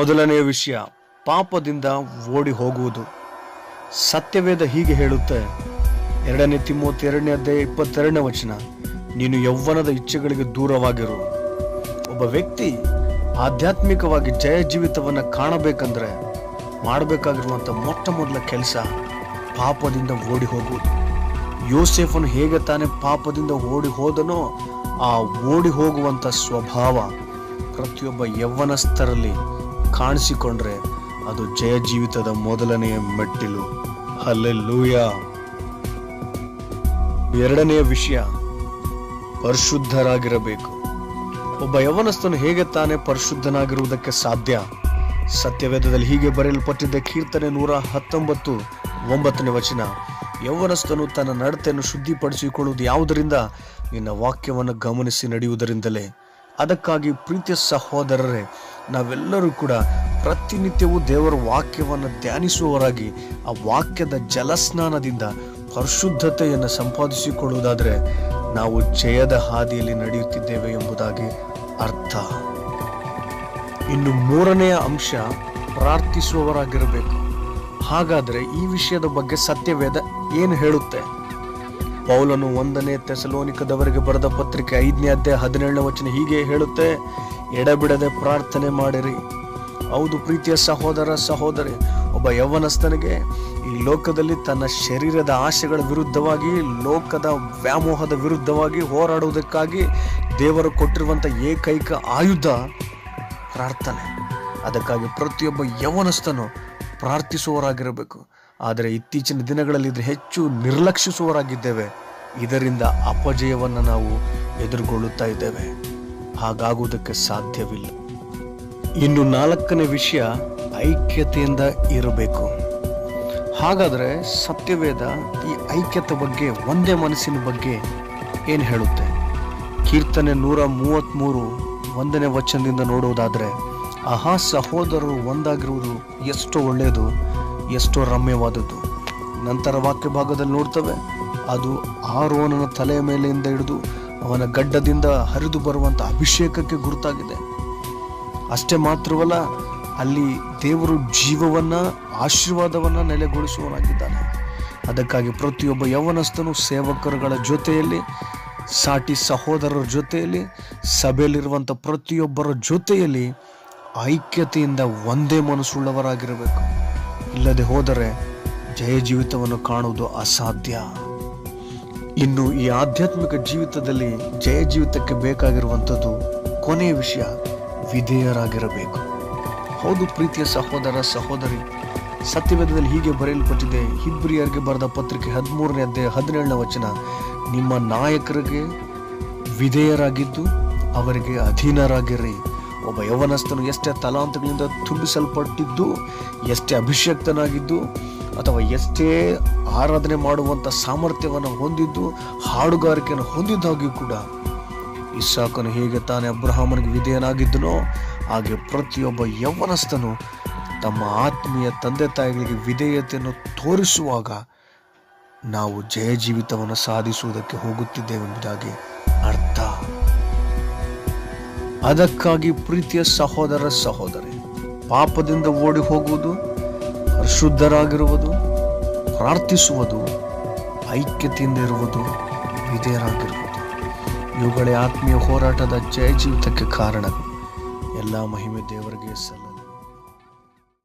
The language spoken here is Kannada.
ಮೊದಲನೆಯ ವಿಷಯ, ಪಾಪದಿಂದ ಓಡಿ ಹೋಗುವುದು. ಸತ್ಯವೇದ ಹೀಗೆ ಹೇಳುತ್ತೆ, 2 ತಿಮೋಥೆ 2:22 ನೀನು ಯೌವನದ ಇಚ್ಛೆಗಳಿಗೆ ದೂರವಾಗಿರು. ಒಬ್ಬ ವ್ಯಕ್ತಿ ಆಧ್ಯಾತ್ಮಿಕವಾಗಿ ಜಯ ಜೀವಿತವನ್ನು ಕಾಣಬೇಕಂದ್ರೆ ಮಾಡಬೇಕಾಗಿರುವಂಥ ಮೊಟ್ಟ ಮೊದಲ ಕೆಲಸ ಪಾಪದಿಂದ ಓಡಿ ಹೋಗುವುದು. ಯೋಸೇಫನು ಹೇಗೆ ತಾನೇ ಪಾಪದಿಂದ ಓಡಿ ಹೋದನೋ ಆ ಓಡಿ ಹೋಗುವಂಥ ಸ್ವಭಾವ ಪ್ರತಿಯೊಬ್ಬ ಯೌವನಸ್ಥರಲ್ಲಿ ಕಾಣಿಸಿಕೊಂಡ್ರೆ ಅದು ಜಯ ಜೀವಿತದ ಮೊದಲನೆಯ ಮೆಟ್ಟಿಲು. ಹಲ್ಲೆಲೂಯಾ. ಎರಡನೆಯ ವಿಷಯ, ಪರಿಶುದ್ಧರಾಗಿರಬೇಕು. ಒಬ್ಬ ಯೌವನಸ್ಥನು ಹೇಗೆ ತಾನೇ ಪರಿಶುದ್ಧನಾಗಿರುವುದಕ್ಕೆ ಸಾಧ್ಯ? ಸತ್ಯವೇದದಲ್ಲಿ ಹೀಗೆ ಬರೆಯಲ್ಪಟ್ಟಿದ್ದ ಕೀರ್ತನೆ 119:9 ಯೌವನಸ್ಥನು ತನ್ನ ನಡತೆಯನ್ನು ಶುದ್ಧಿಪಡಿಸಿಕೊಳ್ಳುವುದು ಯಾವುದರಿಂದ? ನಿನ್ನ ವಾಕ್ಯವನ್ನು ಗಮನಿಸಿ ನಡೆಯುವುದರಿಂದಲೇ. ಅದಕ್ಕಾಗಿ ಪ್ರೀತಿಯ ಸಹೋದರರೇ, ನಾವೆಲ್ಲರೂ ಕೂಡ ಪ್ರತಿನಿತ್ಯವೂ ದೇವರ ವಾಕ್ಯವನ್ನು ಧ್ಯಾನಿಸುವವರಾಗಿ ಆ ವಾಕ್ಯದ ಜಲಸ್ನಾನದಿಂದ ಪರಿಶುದ್ಧತೆಯನ್ನು ಸಂಪಾದಿಸಿಕೊಳ್ಳುವುದಾದರೆ ನಾವು ಜಯದ ಹಾದಿಯಲ್ಲಿ ನಡೆಯುತ್ತಿದ್ದೇವೆ ಎಂಬುದಾಗಿ ಅರ್ಥ. ಇನ್ನು ಮೂರನೆಯ ಅಂಶ, ಪ್ರಾರ್ಥಿಸುವವರಾಗಿರಬೇಕು. ಹಾಗಾದರೆ ಈ ವಿಷಯದ ಬಗ್ಗೆ ಸತ್ಯವೇದ ಏನು ಹೇಳುತ್ತೆ? ಪೌಲನು 1ನೇ ಥೆಸಲೋನಿಕದವರಿಗೆ ಬರೆದ ಪತ್ರಿಕೆ 5:17 ಹೀಗೆ ಹೇಳುತ್ತೆ, ಎಡಬಿಡದೆ ಪ್ರಾರ್ಥನೆ ಮಾಡಿರಿ. ಹೌದು ಪ್ರೀತಿಯ ಸಹೋದರ ಸಹೋದರಿ, ಒಬ್ಬ ಯೌವನಸ್ಥನಿಗೆ ಈ ಲೋಕದಲ್ಲಿ ತನ್ನ ಶರೀರದ ಆಶೆಗಳ ವಿರುದ್ಧವಾಗಿ, ಲೋಕದ ವ್ಯಾಮೋಹದ ವಿರುದ್ಧವಾಗಿ ಹೋರಾಡುವುದಕ್ಕಾಗಿ ದೇವರು ಕೊಟ್ಟಿರುವಂಥ ಏಕೈಕ ಆಯುಧ ಪ್ರಾರ್ಥನೆ. ಅದಕ್ಕಾಗಿ ಪ್ರತಿಯೊಬ್ಬ ಯೌವನಸ್ಥನು ಪ್ರಾರ್ಥಿಸುವವರಾಗಿರಬೇಕು. ಆದರೆ ಇತ್ತೀಚಿನ ದಿನಗಳಲ್ಲಿ ಹೆಚ್ಚು ನಿರ್ಲಕ್ಷಿಸುವವರಾಗಿದ್ದೇವೆ. ಇದರಿಂದ ಅಪಜಯವನ್ನು ನಾವು ಎದುರುಗೊಳ್ಳುತ್ತಾ ಇದ್ದೇವೆ. ಹಾಗಾಗುವುದಕ್ಕೆ ಸಾಧ್ಯವಿಲ್ಲ. ಇನ್ನು 4ನೇ ವಿಷಯ, ಐಕ್ಯತೆಯಿಂದ ಇರಬೇಕು. ಹಾಗಾದರೆ ಸತ್ಯವೇದ ಈ ಐಕ್ಯತೆ ಬಗ್ಗೆ, ಒಂದೇ ಮನಸ್ಸಿನ ಬಗ್ಗೆ ಏನು ಹೇಳುತ್ತೆ? ಕೀರ್ತನೆ 133:1 ನೋಡುವುದಾದರೆ, ಆಹಾ ಸಹೋದರರು ಒಂದಾಗಿರುವುದು ಎಷ್ಟೋ ಒಳ್ಳೆಯದು, ಎಷ್ಟೋ ರಮ್ಯವಾದದ್ದು. ನಂತರ ವಾಕ್ಯ ಭಾಗದಲ್ಲಿ ನೋಡ್ತವೆ, ಅದು ಆರೋನನ ತಲೆಯ ಮೇಲೆಯಿಂದ ಹಿಡಿದು ಅವನ ಗಡ್ಡದಿಂದ ಹರಿದು ಬರುವಂಥ ಅಭಿಷೇಕಕ್ಕೆ ಗುರುತಾಗಿದೆ. ಅಷ್ಟೇ ಮಾತ್ರವಲ್ಲ, ಅಲ್ಲಿ ದೇವರು ಜೀವವನ್ನ, ಆಶೀರ್ವಾದವನ್ನ ನೆಲೆಗೊಳಿಸುವವನಾಗಿದ್ದಾನೆ. ಅದಕ್ಕಾಗಿ ಪ್ರತಿಯೊಬ್ಬ ಯೌವನಸ್ಥನು ಸೇವಕರುಗಳ ಜೊತೆಯಲ್ಲಿ, ಸಾಟಿ ಸಹೋದರರ ಜೊತೆಯಲ್ಲಿ, ಸಭೆಯಲ್ಲಿರುವಂಥ ಪ್ರತಿಯೊಬ್ಬರ ಜೊತೆಯಲ್ಲಿ ಐಕ್ಯತೆಯಿಂದ ಒಂದೇ ಮನಸ್ಸುಳ್ಳವರಾಗಿರಬೇಕು. ಇಲ್ಲದೆ ಹೋದರೆ ಜಯ ಜೀವಿತವನ್ನು ಕಾಣುವುದು ಅಸಾಧ್ಯ. ಇನ್ನು ಈ ಆಧ್ಯಾತ್ಮಿಕ ಜೀವಿತದಲ್ಲಿ ಜಯ ಜೀವಿತಕ್ಕೆ ಬೇಕಾಗಿರುವಂಥದ್ದು ಕೊನೆಯ ವಿಷಯ, ವಿಧೇಯರಾಗಿರಬೇಕು. ಹೌದು ಪ್ರೀತಿಯ ಸಹೋದರ ಸಹೋದರಿ, ಸತ್ಯವೇದದಲ್ಲಿ ಹೀಗೆ ಬರೆಯಲ್ಪಟ್ಟಿದೆ, ಇಬ್ರಿಯರಿಗೆ ಬರೆದ ಪತ್ರಿಕೆ 13:17 ನಿಮ್ಮ ನಾಯಕರಿಗೆ ವಿಧೇಯರಾಗಿದ್ದು ಅವರಿಗೆ ಅಧೀನರಾಗಿರಿ. ಒಬ್ಬ ಯೌವನಸ್ಥನು ಎಷ್ಟೇ ತಲಾಂತಗಳಿಂದ ತುಂಬಿಸಲ್ಪಟ್ಟಿದ್ದು, ಎಷ್ಟೇ ಅಭಿಷಕ್ತನಾಗಿದ್ದು, ಅಥವಾ ಎಷ್ಟೇ ಆರಾಧನೆ ಮಾಡುವಂಥ ಸಾಮರ್ಥ್ಯವನ್ನು ಹೊಂದಿದ್ದು, ಹಾಡುಗಾರಿಕೆಯನ್ನು ಹೊಂದಿದ್ದಾಗಿಯೂ ಕೂಡ ಇಸಾಕನು ಹೇಗೆ ತಾನೇ ಅಬ್ರಹಾಮನಿಗೆ ವಿಧೇಯನಾಗಿದ್ದನೋ ಹಾಗೆ ಪ್ರತಿಯೊಬ್ಬ ಯೌವನಸ್ಥನು ತಮ್ಮ ಆತ್ಮೀಯ ತಂದೆ ತಾಯಿಗಳಿಗೆ ವಿಧೇಯತೆಯನ್ನು ತೋರಿಸುವಾಗ ನಾವು ಜಯ ಜೀವಿತವನ್ನು ಸಾಧಿಸುವುದಕ್ಕೆ ಹೋಗುತ್ತಿದ್ದೇವೆಂಬುದಾಗಿ ಅರ್ಥ. ಅದಕ್ಕಾಗಿ ಪ್ರೀತಿಯ ಸಹೋದರ ಸಹೋದರಿ, ಪಾಪದಿಂದ ಓಡಿ ಹೋಗುವುದು, ಪರಿಶುದ್ಧರಾಗಿರುವುದು, ಪ್ರಾರ್ಥಿಸುವುದು, ಐಕ್ಯತೆಯಿಂದ ಇರುವುದು, ವಿಧೇಯರಾಗಿರುವುದು, ಇವುಗಳೇ ಆತ್ಮೀಯ ಹೋರಾಟದ ಜಯ ಜೀವಿತಕ್ಕೆ ಕಾರಣ. ಎಲ್ಲ ಮಹಿಮೆ ದೇವರಿಗೆ ಸಲ್ಲ.